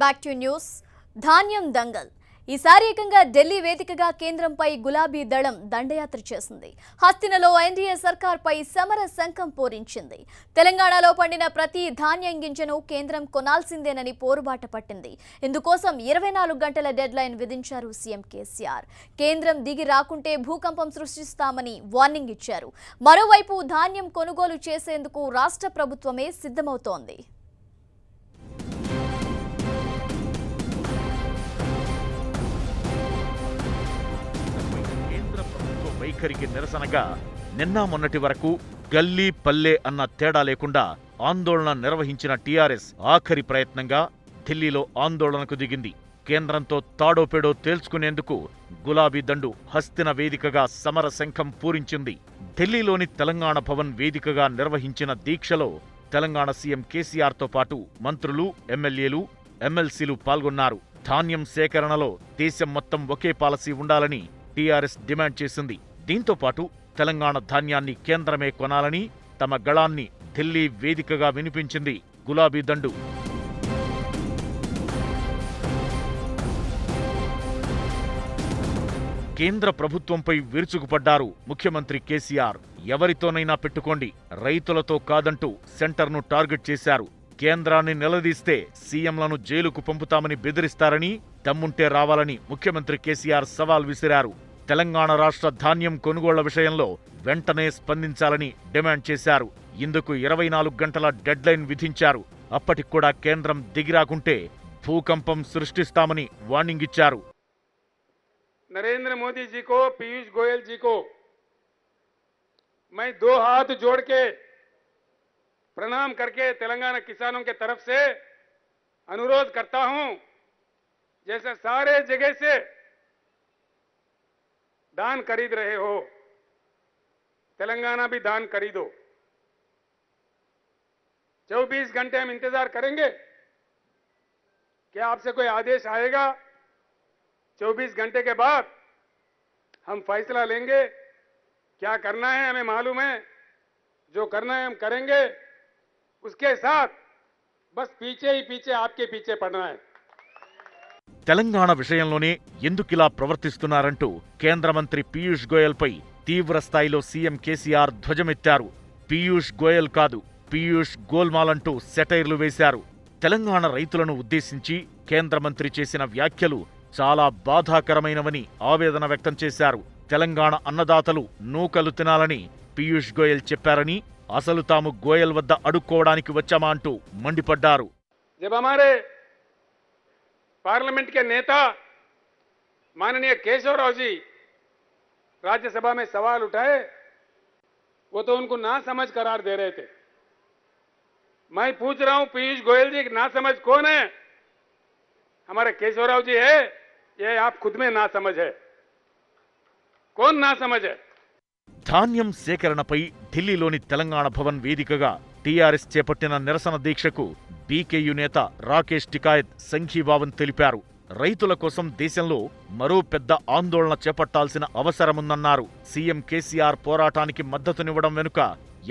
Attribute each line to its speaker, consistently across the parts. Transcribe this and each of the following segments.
Speaker 1: Back to news. ధాన్యం దంగల్ ఈసారి ఏకంగా ఢిల్లీ వేదికగా కేంద్రంపై గులాబీ దళం దండయాత్ర చేసింది. హస్తినలో ఎన్డీఏ సర్కార్పై సమర శంఖం పూరించింది. తెలంగాణలో పండిన ప్రతి ధాన్యం గింజను కేంద్రం కొనాల్సిందేనని పోరుబాట పట్టింది. ఇందుకోసం 24 గంటల డెడ్ లైన్ విధించారు సీఎం కేసీఆర్. కేంద్రం దిగి రాకుంటే భూకంపం సృష్టిస్తామని వార్నింగ్ ఇచ్చారు. మరోవైపు ధాన్యం కొనుగోలు చేసేందుకు రాష్ట్ర ప్రభుత్వమే సిద్ధమవుతోంది.
Speaker 2: వైఖరికి నిరసనగా నిన్న మొన్నటి వరకు గల్లీ పల్లె అన్న తేడా లేకుండా ఆందోళన నిర్వహించిన టీఆర్ఎస్ ఆఖరి ప్రయత్నంగా ఢిల్లీలో ఆందోళనకు దిగింది. కేంద్రంతో తాడోపేడో తేల్చుకునేందుకు గులాబీ దండు హస్తిన వేదికగా సమర శంఖం పూరించింది. ఢిల్లీలోని తెలంగాణ భవన్ వేదికగా నిర్వహించిన దీక్షలో తెలంగాణ సీఎం కేసీఆర్తో పాటు మంత్రులు, ఎమ్మెల్యేలు, ఎమ్మెల్సీలు పాల్గొన్నారు. ధాన్యం సేకరణలో దేశం మొత్తం ఒకే పాలసీ ఉండాలని టీఆర్ఎస్ డిమాండ్ చేసింది. దీంతో పాటు తెలంగాణ ధాన్యాన్ని కేంద్రమే కొనాలని తమ గళాన్ని ఢిల్లీ వేదికగా వినిపించింది గులాబీ దండు. కేంద్ర ప్రభుత్వంపై విరుచుకుపడ్డారు ముఖ్యమంత్రి కేసీఆర్. ఎవరితోనైనా పెట్టుకోండి, రైతులతో కాదంటూ సెంటర్ను టార్గెట్ చేశారు. కేంద్రాన్ని నిలదీస్తే సీఎంలను జైలుకు పంపుతామని బెదిరిస్తారని, దమ్ముంటే రావాలని ముఖ్యమంత్రి కేసీఆర్ సవాల్ విసిరారు. తెలంగాణ రాష్ట్ర ధాన్యం కొనుగోళ్ల విషయంలో వెంటనే స్పందించాలని డిమాండ్ చేశారు. ఇందుకు 24 గంటల డెడ్ లైన్ విధించారు. అప్పటికూడా కేంద్రం దిగిరాకుంటే భూకంపం సృష్టిస్తామని వార్నింగ్ ఇచ్చారు.
Speaker 3: नरेंद्र मोदी जी को, पीयूष गोयल जी को मैं 2 हाथ जोड़ के प्रणाम करके तेलंगाना किसानों के तरफ से अनुरोध करता हूं, जैसे सारे जगह से धान खरीद रहे हो, तेलंगाना भी धान खरीदो। 24 घंटे हम इंतजार करेंगे। क्या आपसे कोई आदेश आएगा? 24 घंटे के बाद हम फैसला लेंगे। क्या करना है हमें मालूम है, जो करना है हम करेंगे। उसके साथ बस पीछे ही पीछे आपके पीछे पड़ना है।
Speaker 2: తెలంగాణ విషయంలోనే ఎందుకిలా ప్రవర్తిస్తున్నారంటూ కేంద్ర మంత్రి పీయూష్ గోయల్ పై తీవ్ర స్థాయిలో సీఎం కేసీఆర్ ధ్వజమెత్తారు. పీయూష్ గోయల్ కాదు, పీయూష్ గోల్మాల్ అంటూ సెటైర్లు వేశారు. తెలంగాణ రైతులను ఉద్దేశించి కేంద్ర మంత్రి చేసిన వ్యాఖ్యలు చాలా బాధాకరమైనవని ఆవేదన వ్యక్తం చేశారు. తెలంగాణ అన్నదాతలు నూకలు తినాలని పీయూష్ గోయల్ చెప్పారని, అసలు తాము గోయల్ వద్ద అడుక్కోవడానికి వచ్చామా అంటూ మండిపడ్డారు.
Speaker 3: जब हमारे पार्लियामेंट के नेता माननीय केशव राव जी राज्यसभा में सवाल उठाए, वो तो उनको ना समझ करार दे रहे थे। मैं पूछ रहा हूं पीयूष गोयल जी, ना समझ कौन है? हमारे केशव राव जी है, ये आप खुद में ना समझ है। कौन ना समझ है?
Speaker 2: ధాన్యం సేకరణపై ఢిల్లీలోని తెలంగాణ భవన్ వేదికగా టీఆర్ఎస్ చేపట్టిన నిరసన దీక్షకు బీకేయూ నేత రాకేష్ టికాయత్ సంఘీభావం తెలిపారు. రైతుల కోసం దేశంలో మరో పెద్ద ఆందోళన చేపట్టాల్సిన అవసరముందన్నారు. సీఎం కేసీఆర్ పోరాటానికి మద్దతునివ్వడం వెనుక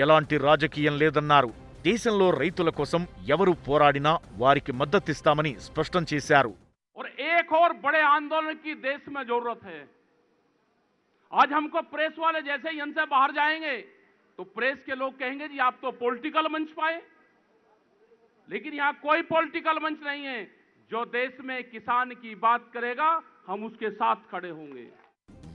Speaker 2: ఎలాంటి రాజకీయం లేదన్నారు. దేశంలో రైతుల కోసం ఎవరు పోరాడినా వారికి మద్దతిస్తామని స్పష్టం చేశారు.
Speaker 4: और एक और बड़े आंदोलन की देश में जरूरत है। आज हमको प्रेस वाले जैसे ही इनसे बाहर जाएंगे तो प्रेस के लोग कहेंगे जी आप तो पॉलिटिकल मंच पाए, लेकिन यहां कोई पॉलिटिकल मंच नहीं है। जो देश में किसान की बात करेगा हम उसके साथ खड़े होंगे।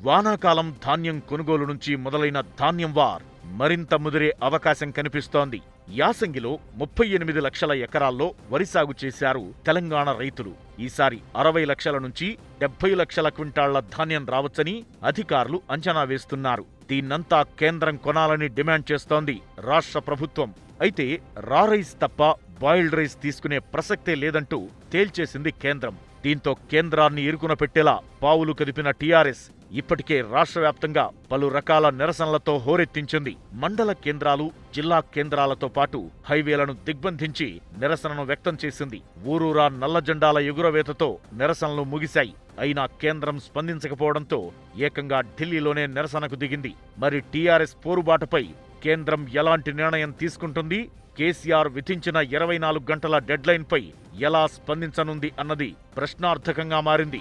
Speaker 2: వానాకాలం ధాన్యం కొనుగోలు నుంచి మొదలైన ధాన్యం వార్ మరింత ముదిరే అవకాశం కనిపిస్తోంది. యాసంగిలో 38 లక్షల ఎకరాల్లో వరి సాగు చేశారు తెలంగాణ రైతులు. ఈసారి 60 లక్షల నుంచి 70 లక్షల క్వింటాళ్ల ధాన్యం రావచ్చని అధికారులు అంచనా వేస్తున్నారు. దీన్నంతా కేంద్రం కొనాలని డిమాండ్ చేస్తోంది రాష్ట్ర ప్రభుత్వం. అయితే రా రైస్ తప్ప బాయిల్డ్ రైస్ తీసుకునే ప్రసక్తే లేదంటూ తేల్చేసింది కేంద్రం. దీంతో కేంద్రాన్ని ఇరుకున పెట్టేలా పావులు కదిపిన టీఆర్ఎస్ ఇప్పటికే రాష్ట్ర వ్యాప్తంగా పలు రకాల నిరసనలతో హోరెత్తించింది. మండల కేంద్రాలు, జిల్లా కేంద్రాలతో పాటు హైవేలను దిగ్బంధించి నిరసనను వ్యక్తం చేసింది. ఊరూరా నల్ల జెండాల ఎగురవేతతో నిరసనలు ముగిశాయి. అయినా కేంద్రం స్పందించకపోవడంతో ఏకంగా ఢిల్లీలోనే నిరసనకు దిగింది. మరి టీఆర్ఎస్ పోరుబాటుపై కేంద్రం ఎలాంటి నిర్ణయం తీసుకుంటుంది? కేసీఆర్ విధించిన 24 గంటల డెడ్ లైన్ పై ఎలా స్పందించనుంది అన్నది ప్రశ్నార్థకంగా మారింది.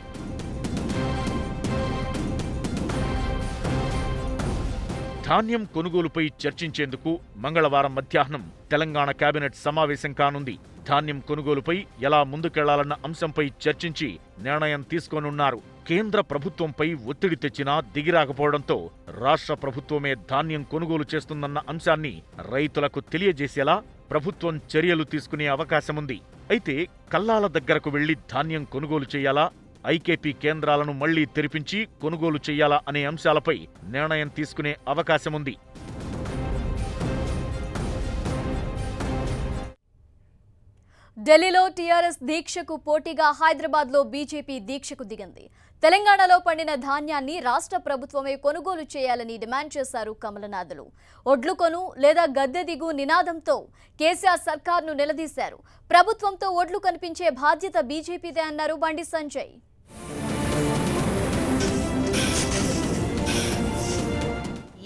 Speaker 2: ధాన్యం కొనుగోలుపై చర్చించేందుకు మంగళవారం మధ్యాహ్నం తెలంగాణ కేబినెట్ సమావేశం కానుంది. ధాన్యం కొనుగోలుపై ఎలా ముందుకెళ్లాలన్న అంశంపై చర్చించి నిర్ణయం తీసుకోనున్నారు. కేంద్ర ప్రభుత్వంపై ఒత్తిడి తెచ్చినా దిగిరాకపోవడంతో రాష్ట్ర ప్రభుత్వమే ధాన్యం కొనుగోలు చేస్తుందన్న అంశాన్ని రైతులకు తెలియజేసేలా ప్రభుత్వం చర్యలు తీసుకునే అవకాశముంది. అయితే కల్లాల దగ్గరకు వెళ్లి ధాన్యం కొనుగోలు చేయాలా, ఐకేపీ కేంద్రాలను మళ్లీ తెరిపించి కొనుగోలు చేయాలా అనే అంశాలపై నిర్ణయం తీసుకునే అవకాశముంది.
Speaker 1: ఢిల్లీలో టీఆర్ఎస్ దీక్షకు పోటీగా హైదరాబాద్లో బీజేపీ దీక్షకు దిగింది. తెలంగాణలో పండిన ధాన్యాన్ని రాష్ట్ర ప్రభుత్వమే కొనుగోలు చేయాలని డిమాండ్ చేశారు కమలనాథులు. ఒడ్లు కొను లేదా గద్దె దిగు నినాదంతో కేసీఆర్ సర్కార్ను నిలదీశారు. ప్రభుత్వంతో ఒడ్లు కనిపించే బాధ్యత బీజేపీదే అన్నారు బండి సంజయ్.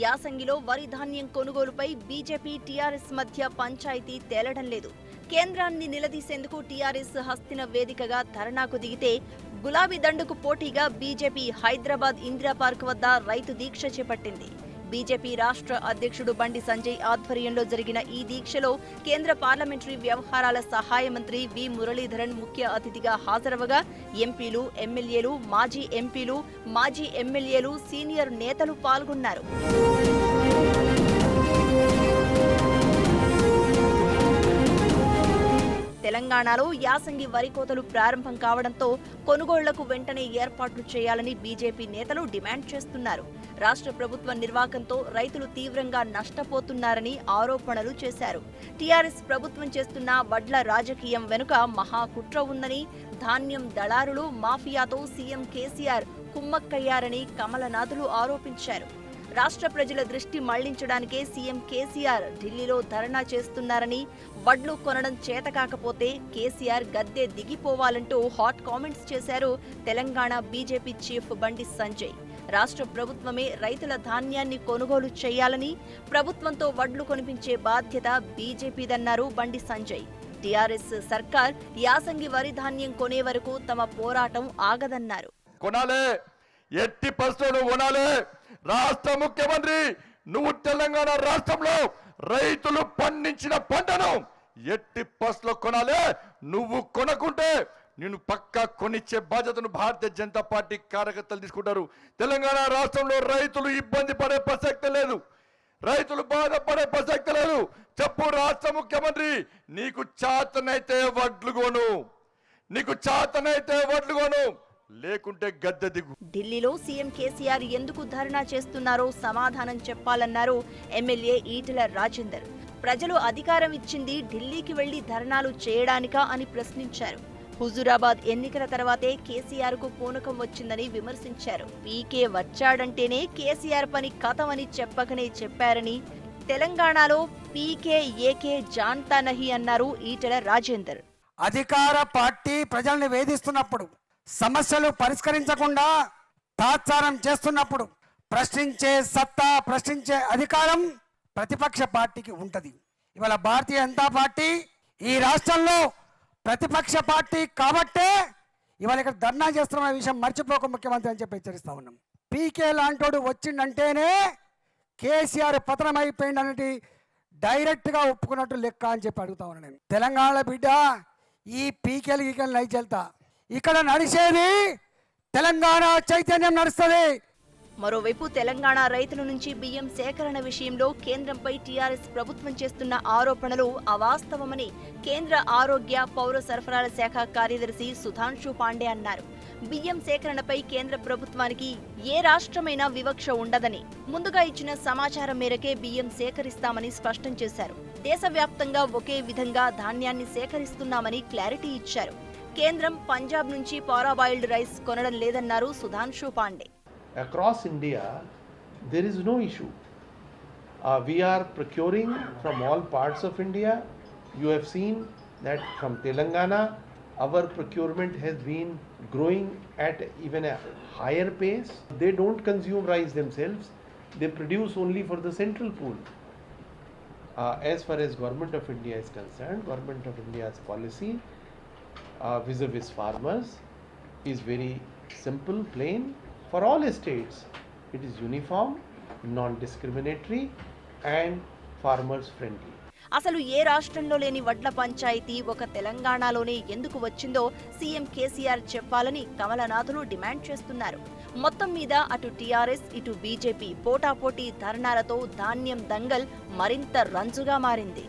Speaker 5: యాసంగిలో వరి ధాన్యం కొనుగోలుపై బీజేపీ టీఆర్ఎస్ మధ్య పంచాయతీ తేలడం లేదు. కేంద్రాన్ని నిలదీసేందుకు టీఆర్ఎస్ హస్తిన వేదికగా ధర్నాకు దిగితే గులాబీ దండుకు పోటీగా బీజేపీ హైదరాబాద్ ఇందిరా పార్క్ వద్ద రైతు దీక్ష చేపట్టింది. బీజేపీ రాష్ట్ర అధ్యక్షుడు బండి సంజయ్ ఆధ్వర్యంలో జరిగిన ఈ దీక్షలో కేంద్ర పార్లమెంటరీ వ్యవహారాల సహాయ మంత్రి వి మురళీధరన్ ముఖ్య అతిథిగా హాజరవగా ఎంపీలు, ఎమ్మెల్యేలు, మాజీ ఎంపీలు, మాజీ ఎమ్మెల్యేలు, సీనియర్ నేతలు పాల్గొన్నారు. తెలంగాణలో యాసంగి వరి కోతలు ప్రారంభం కావడంతో కొనుగోళ్లకు వెంటనే ఏర్పాట్లు చేయాలని బీజేపీ నేతలు డిమాండ్ చేస్తున్నారు. రాష్ట్ర ప్రభుత్వ నిర్వాకంతో రైతులు తీవ్రంగా నష్టపోతున్నారని ఆరోపణలు చేశారు. టీఆర్ఎస్ ప్రభుత్వం చేస్తున్న వడ్ల రాజకీయం వెనుక మహాకుట్ర ఉందని, ధాన్యం దళారులు మాఫియాతో సీఎం కేసీఆర్ కుమ్మక్కయ్యారని కమలనాథులు ఆరోపించారు. రాష్ట్ర ప్రజల దృష్టి మళ్లించడానికే సీఎం కేసీఆర్ ఢిల్లీలో ధర్నా చేస్తున్నారని, వడ్లు కొనడం చేతకాకపోతే కేసీఆర్ గద్దె దిగిపోవాలంటూ హాట్ కామెంట్స్ చేశారు తెలంగాణ బీజేపీ చీఫ్ బండి సంజయ్. రాష్ట్ర ప్రభుత్వమే రైతుల ధాన్యాన్ని కొనుగోలు చేయాలని, ప్రభుత్వంతో వడ్లు కొనిపించే బాధ్యత బీజేపీదన్నారు బండి సంజయ్. టీఆర్ఎస్ సర్కార్ యాసంగి వరి ధాన్యం కొనే వరకు తమ పోరాటం ఆగదన్నారు.
Speaker 6: ఎట్టి పరిస్థితుల్లో కొనాలి. రాష్ట్ర ముఖ్యమంత్రి, నువ్వు తెలంగాణ రాష్ట్రంలో రైతులు పండించిన పంటను ఎట్టి పరిస్థితుల్లో కొనాలి. నువ్వు కొనకుంటే నేను పక్కా కొనిచ్చే బాధ్యతను భారతీయ జనతా పార్టీ కార్యకర్తలు తీసుకుంటారు. తెలంగాణ రాష్ట్రంలో రైతులు ఇబ్బంది పడే ప్రసక్తి లేదు, రైతులు బాధపడే ప్రసక్తి లేదు. చెప్పు రాష్ట్ర ముఖ్యమంత్రి, నీకు చేతనైతే వడ్లు కొను, నీకు చేతనైతే వడ్లు కొను, లేకుంటే గద్దె దిగు.
Speaker 5: ఢిల్లీలో సీఎం కేసీఆర్ ఎందుకు ధర్నా చేస్తున్నారో సమాధానం చెప్పాలన్నారు ఎమ్మెల్యే ఈటెల రాజేందర్. ప్రజలు అధికారం ఇచ్చింది ఢిల్లీకి వెళ్లి ధర్నాలు చేయడానికా అని ప్రశ్నించారు. హుజూరాబాద్ ఎన్నికల తర్వాతే కేసీఆర్ కు పూనకం వచ్చిందని విమర్శించారు. పీకే వచ్చాడంటేనే కేసీఆర్ పని కథమని చెప్పకనే చెప్పారని, తెలంగాణలో పీకే ఏకే జాన్తా నహి అన్నారు ఈటెల రాజేందర్.
Speaker 7: అధికార పార్టీ ప్రజల్ని వేధిస్తున్నప్పుడు, సమస్యలు పరిష్కరించకుండా తాత్సారం చేస్తున్నప్పుడు ప్రశ్నించే సత్తా, ప్రశ్నించే అధికారం ప్రతిపక్ష పార్టీకి ఉంటది. ఇవాళ భారతీయ జనతా పార్టీ ఈ రాష్ట్రంలో ప్రతిపక్ష పార్టీ కాబట్టే ఇవాళ ఇక్కడ ధర్నా చేస్తున్న విషయం మర్చిపోక ముఖ్యమంత్రి అని చెప్పి హెచ్చరిస్తా ఉన్నాం. పీకే లాంటోడు వచ్చిందంటేనే కేసీఆర్ పతనం అయిపోయిందనేది డైరెక్ట్గా ఒప్పుకున్నట్టు లెక్క అని చెప్పి అడుగుతా ఉన్నాను నేను. తెలంగాణ బిడ్డ, ఈ పీకేలు గీకేలు నడిచెళ్తా, ఇక్కడ నడిచేది తెలంగాణ చైతన్యం నడుస్తుంది.
Speaker 5: మరోవైపు తెలంగాణ రైతుల నుంచి బియ్యం సేకరణ విషయంలో కేంద్రంపై టీఆర్ఎస్ ప్రభుత్వం చేస్తున్న ఆరోపణలు అవాస్తవమని కేంద్ర ఆరోగ్య పౌర సరఫరాల శాఖ కార్యదర్శి సుధాంశు పాండే అన్నారు. బియ్యం సేకరణపై కేంద్ర ప్రభుత్వానికి ఏ రాష్ట్రమైనా వివక్ష ఉండదని, ముందుగా ఇచ్చిన సమాచారం మేరకే బియ్యం సేకరిస్తామని స్పష్టం చేశారు. దేశవ్యాప్తంగా ఒకే విధంగా ధాన్యాన్ని సేకరిస్తున్నామని క్లారిటీ ఇచ్చారు. కేంద్రం పంజాబ్ నుంచి పారాబాయిల్డ్ రైస్ కొనడం లేదన్నారు Sudhanshu Pandey.
Speaker 8: Across India, there is no issue. We are procuring from all parts of India. You have seen that from Telangana, our procurement has been growing at even a higher pace. They don't consume rice themselves. They produce only for the central pool. As far as Government of India is concerned, Government of India's policy vis-a-vis farmers is very simple, plain for all states. It is uniform, non-discriminatory and farmers friendly.
Speaker 5: అసలు ఏ రాష్ట్రంలో లేని వడ్ల పంచాయతీ ఒక తెలంగాణలోనే ఎందుకు వచ్చిందో CM KCR చెప్పాలని కమలనాథులు demand చేస్తున్నారు. మొత్తం మీద అటు టీఆర్ఎస్ ఇటు బీజేపీ పోటాపోటీ ధర్నాలతో ధాన్యం దంగల్ మరింత రంజుగా మారింది.